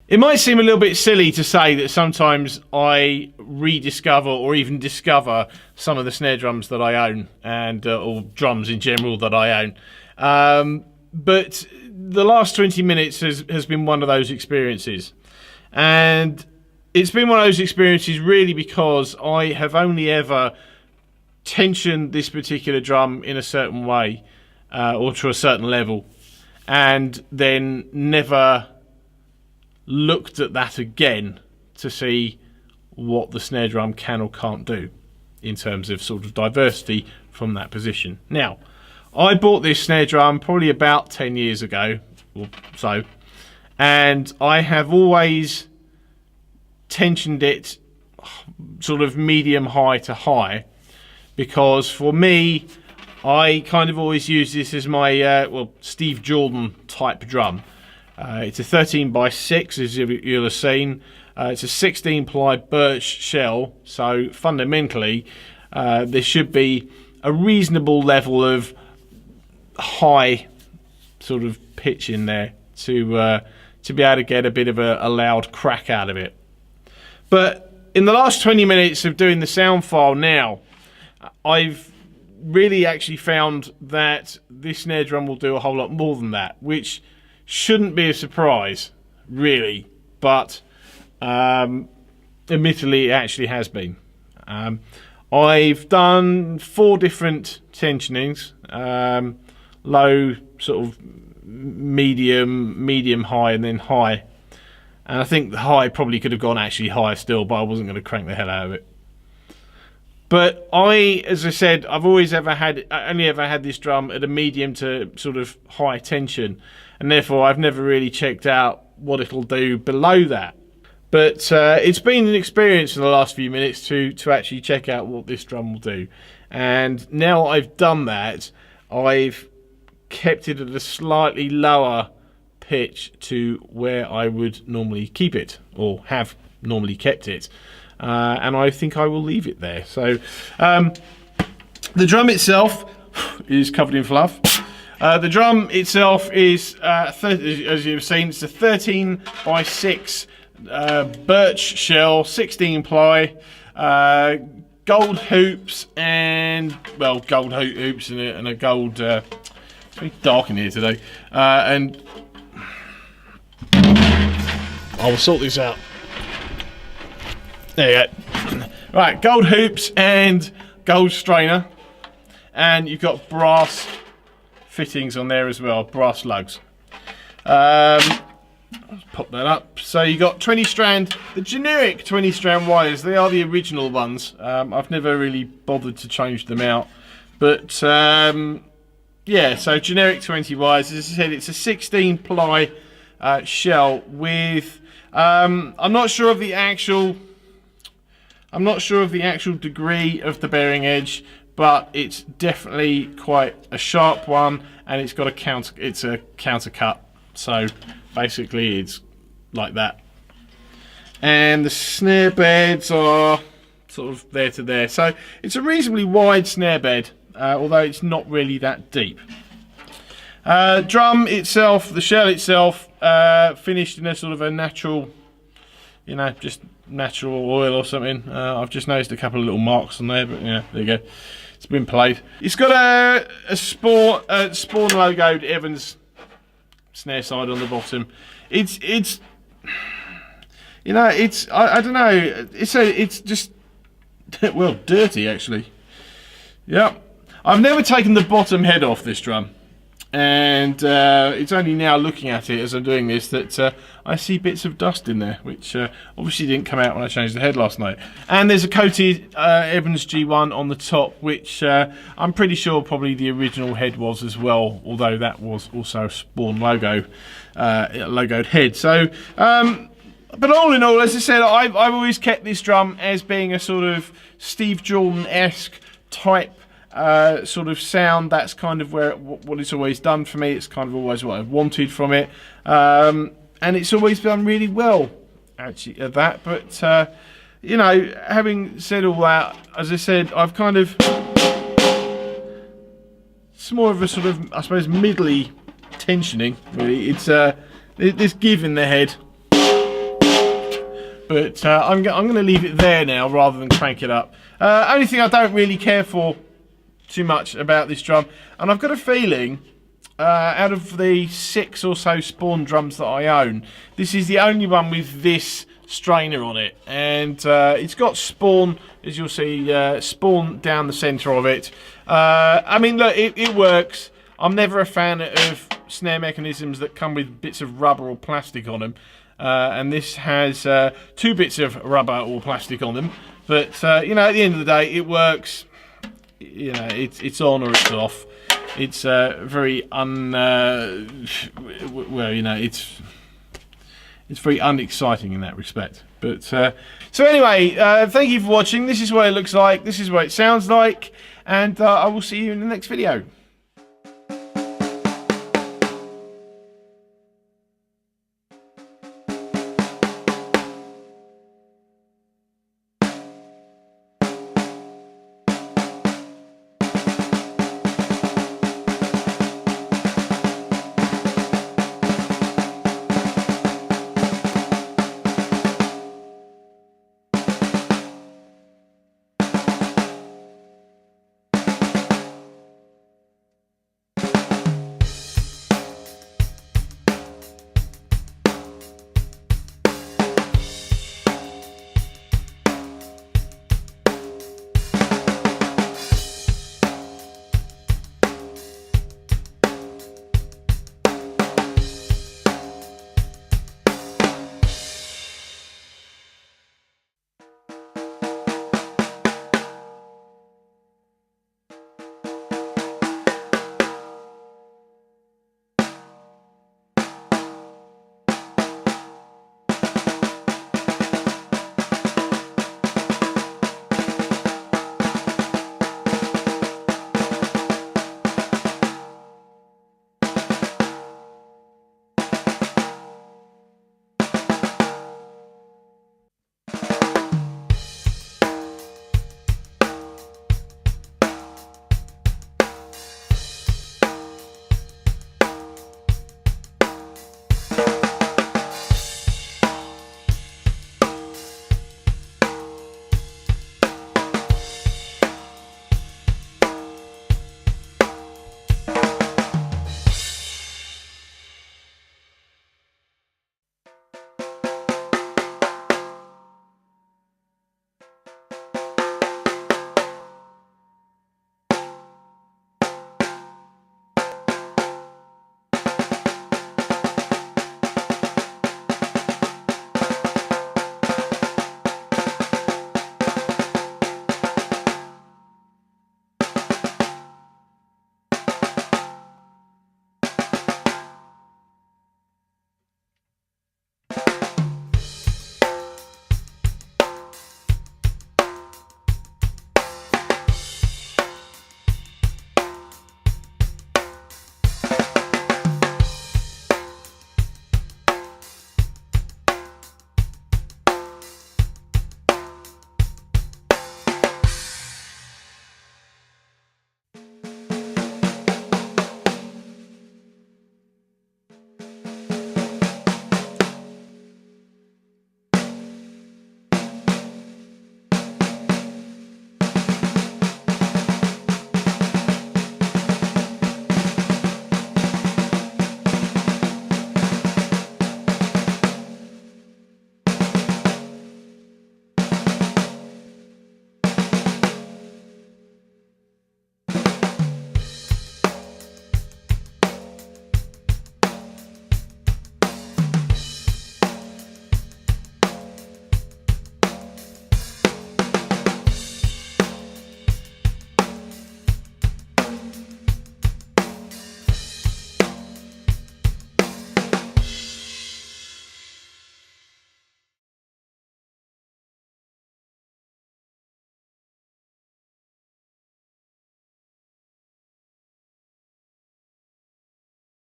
It might seem a little bit silly to say that sometimes I rediscover or even discover some of the snare drums that I own, and or drums in general that I own. But the last 20 minutes has been one of those experiences. And it's been one of those experiences really because I have only ever tensioned this particular drum in a certain way, or to a certain level, and then never looked at that again to see what the snare drum can or can't do in terms of sort of diversity from that position. Now, I bought this snare drum probably about 10 years ago or so, and I have always tensioned it sort of medium high to high, because for me, I kind of always use this as my Steve Jordan type drum. It's a 13x6, as you'll have seen. It's a 16 ply birch shell, so fundamentally there should be a reasonable level of high sort of pitch in there to be able to get a bit of a loud crack out of it. But in the last 20 minutes of doing the sound file now, I've really actually found that this snare drum will do a whole lot more than that, which shouldn't be a surprise, really, but admittedly it actually has been. I've done 4 different tensionings, low, sort of medium, high, and then high. And I think the high probably could have gone actually higher still, but I wasn't going to crank the hell out of it. But as I said, I've only ever had this drum at a medium to sort of high tension, and therefore I've never really checked out what it'll do below that. But it's been an experience in the last few minutes to actually check out what this drum will do. And now I've done that, I've kept it at a slightly lower pitch to where I would normally keep it, or have normally kept it. And I think I will leave it there. So the drum itself is covered in fluff. The drum itself is, as you've seen, it's a 13x6 birch shell, 16 ply, gold hoops, and gold hoops and a gold. It's very dark in here today, and I will sort this out. There you go. Right, gold hoops and gold strainer, and you've got brass fittings on there as well, brass lugs. Let's pop that up. So you got 20 strand, the generic 20 strand wires. They are the original ones. I've never really bothered to change them out, but yeah. So generic 20 wires. As I said, it's a 16 ply shell with. I'm not sure of the actual degree of the bearing edge, but it's definitely quite a sharp one, and it's got a counter cut. So basically it's like that. And the snare beds are sort of there to there. So it's a reasonably wide snare bed, although it's not really that deep. Drum itself, the shell itself, finished in a sort of a natural, just natural oil or something. I've just noticed a couple of little marks on there, but yeah, there you go. It's been played. It's got a Spaun logoed Evans snare side on the bottom. It's I don't know. It's just dirty actually. Yeah, I've never taken the bottom head off this drum. And it's only now looking at it as I'm doing this that I see bits of dust in there, which obviously didn't come out when I changed the head last night. And there's a coated Evans G1 on the top, which I'm pretty sure probably the original head was as well, although that was also a Spaun logoed head. So, but all in all, as I said, I've always kept this drum as being a sort of Steve Jordan-esque type sort of sound. That's kind of what it's always done for me. It's kind of always what I've wanted from it, and it's always done really well actually at that. But having said all that, as I said, I've kind of, it's more of a sort of, I suppose, middly tensioning really. It's this give in the head, But I'm going to leave it there now rather than crank it up. Only thing I don't really care for too much about this drum, and I've got a feeling out of the 6 or so Spaun drums that I own, this is the only one with this strainer on it, and it's got Spaun, as you'll see, Spaun down the centre of it. I mean, look, it works. I'm never a fan of snare mechanisms that come with bits of rubber or plastic on them. And this has 2 bits of rubber or plastic on them, but you know, at the end of the day, it works. You know, it's on or it's off. It's very well, you know, it's very unexciting in that respect. But so anyway, thank you for watching. This is what it looks like. This is what it sounds like, and I will see you in the next video.